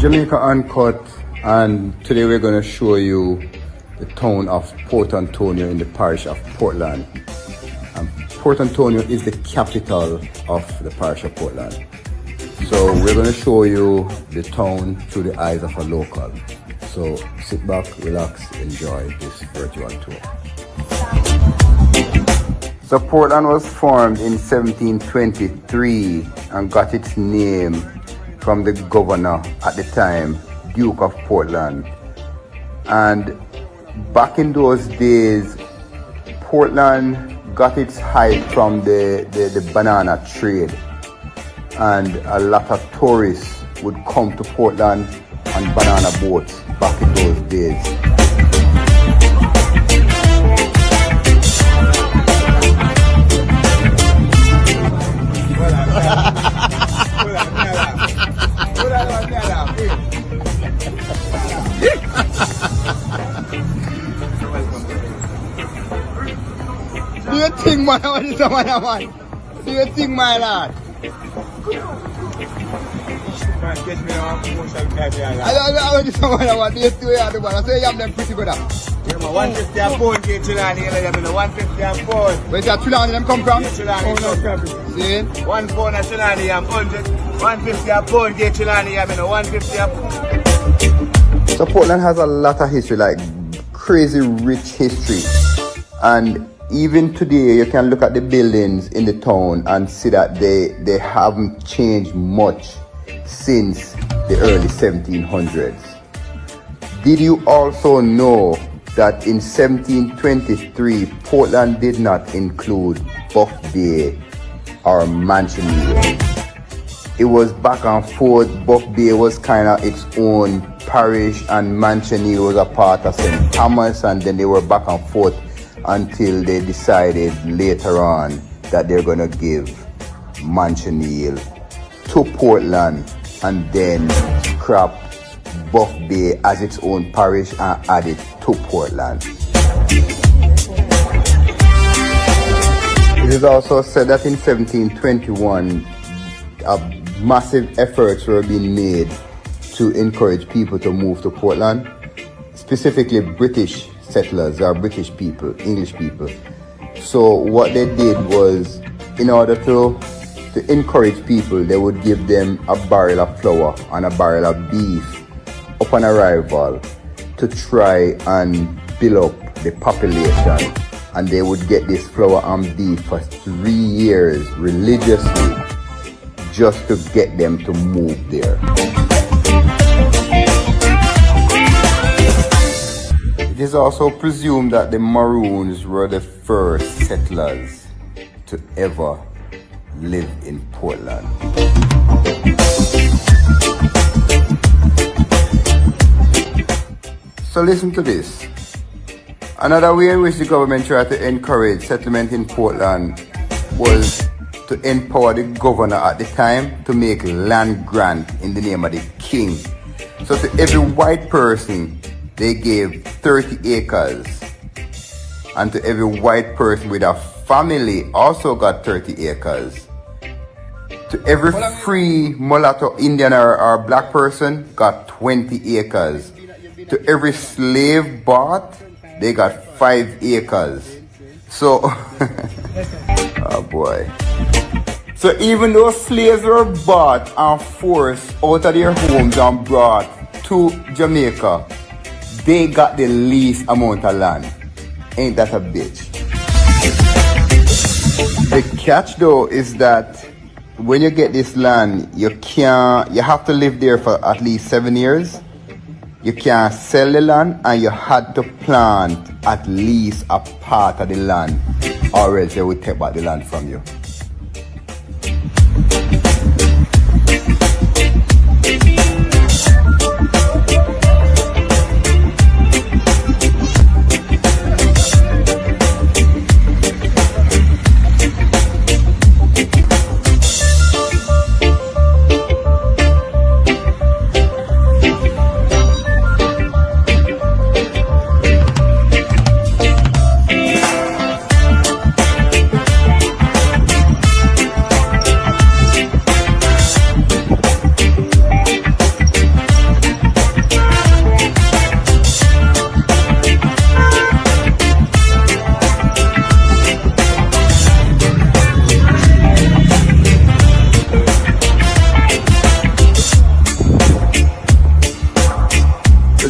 Jamaica Uncut, and today we're going to show you the town of Port Antonio in the parish of Portland. And Port Antonio is the capital of the parish of Portland. So we're going to show you the town through the eyes of a local. So sit back, relax, enjoy this virtual tour. So Portland was formed in 1723 and got its name from the governor at the time, Duke of Portland. And back in those days, Portland got its height from the banana trade, and a lot of tourists would come to Portland on banana boats back in those days. Do you think, man, what is the matter, man? Do you think, my lad? Man, get me off motion, baby. I don't know what is the matter, man. Do you see what you man? I say you have them pretty good. Yeah, man, 150 a pound, get Chilani, you know, 150 a pound. Where's that Chilani them come from? Yeah, Chilani, See? 1 pound of Chilani, I'm 100. 150 a pound, get Chilani, you know, 150 a pound. So Portland has a lot of history, like crazy rich history. And even today, you can look at the buildings in the town and see that they haven't changed much since the early 1700s. Did you also know that in 1723, Portland did not include Buff Bay or Manchester? It was back and forth. Buff Bay was kind of its own parish and Manchester was a part of St. Thomas, and then they were back and forth until they decided later on that they're going to give Manchester to Portland and then scrap Buff Bay as its own parish and add it to Portland. It is also said that in 1721, massive efforts were being made to encourage people to move to Portland, specifically British settlers or British people, English people. So what they did was, in order to encourage people, they would give them a barrel of flour and a barrel of beef upon arrival to try and build up the population. And they would get this flour and beef for 3 years religiously just to get them to move there. It is also presumed that the Maroons were the first settlers to ever live in Portland. So listen to this. Another way in which the government tried to encourage settlement in Portland was to empower the governor at the time to make land grant in the name of the king. So to every white person, they gave 30 acres. And to every white person with a family also got 30 acres. To every free mulatto, Indian or black person got 20 acres. To every slave bought, they got 5 acres. So, oh boy. So even though slaves were bought and forced out of their homes and brought to Jamaica, they got the least amount of land. Ain't that a bitch? The catch though is that when you get this land, you have to live there for at least 7 years. You can't sell the land, and you had to plant at least a part of the land, or else they would take back the land from you.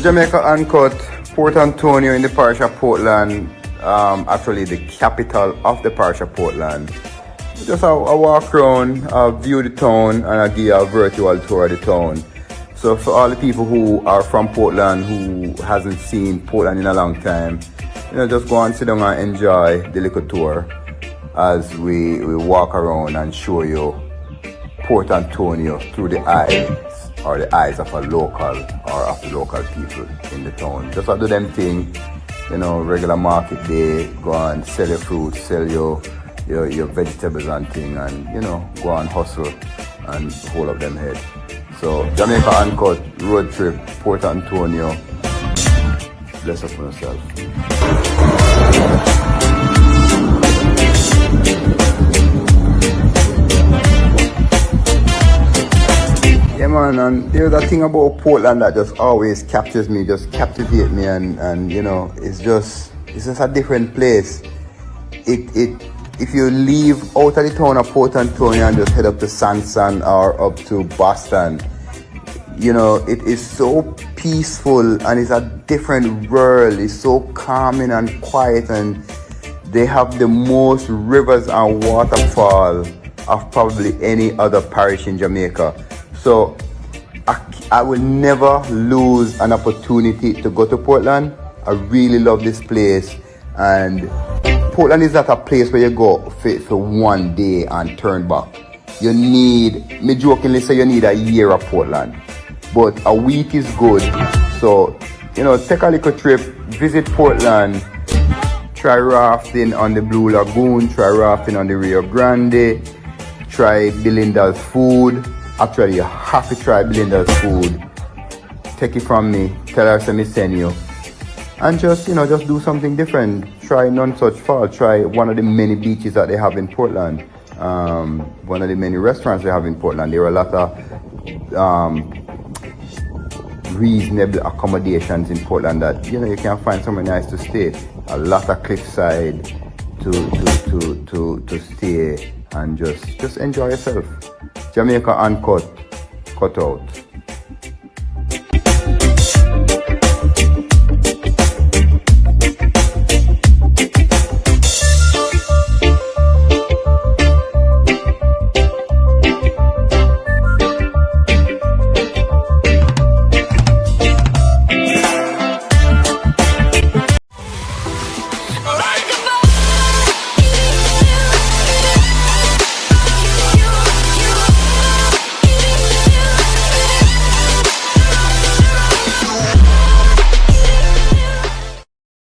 Jamaica Uncut, Port Antonio in the parish of Portland, actually the capital of the parish of Portland. Just a walk around, view the town, and I give you a virtual tour of the town. So for all the people who are from Portland who hasn't seen Portland in a long time, just go and sit down and enjoy the little tour as we walk around and show you Port Antonio through the eyes or the eyes of a local or of the local people in the town. Just do them thing, regular market day, go and sell your fruit, sell your vegetables and thing, and go and hustle and hold up them head. So Jamaica Uncut road trip, Port Antonio. Bless up on yourself. Yeah man, and there's a thing about Portland that just always captures me, just captivates me, and it's just a different place. If you leave out of the town of Port Antonio and just head up to Sansan or up to Boston, it is so peaceful and it's a different world. It's so calming and quiet, and they have the most rivers and waterfall of probably any other parish in Jamaica. So I will never lose an opportunity to go to Portland. I really love this place, and Portland is not a place where you go for one day and turn back. Me jokingly say you need a year of Portland, but a week is good. So, take a little trip, visit Portland, try rafting on the Blue Lagoon, try rafting on the Rio Grande, try Belinda's food. Actually, you have to try Belinda's food. Take it from me, tell her to send you. And just do something different. Try None Such Fall. Try one of the many beaches that they have in Portland. One of the many restaurants they have in Portland. There are a lot of reasonable accommodations in Portland that you can find somewhere nice to stay. A lot of cliffside to stay and just enjoy yourself. Jamaica Uncut, cut out.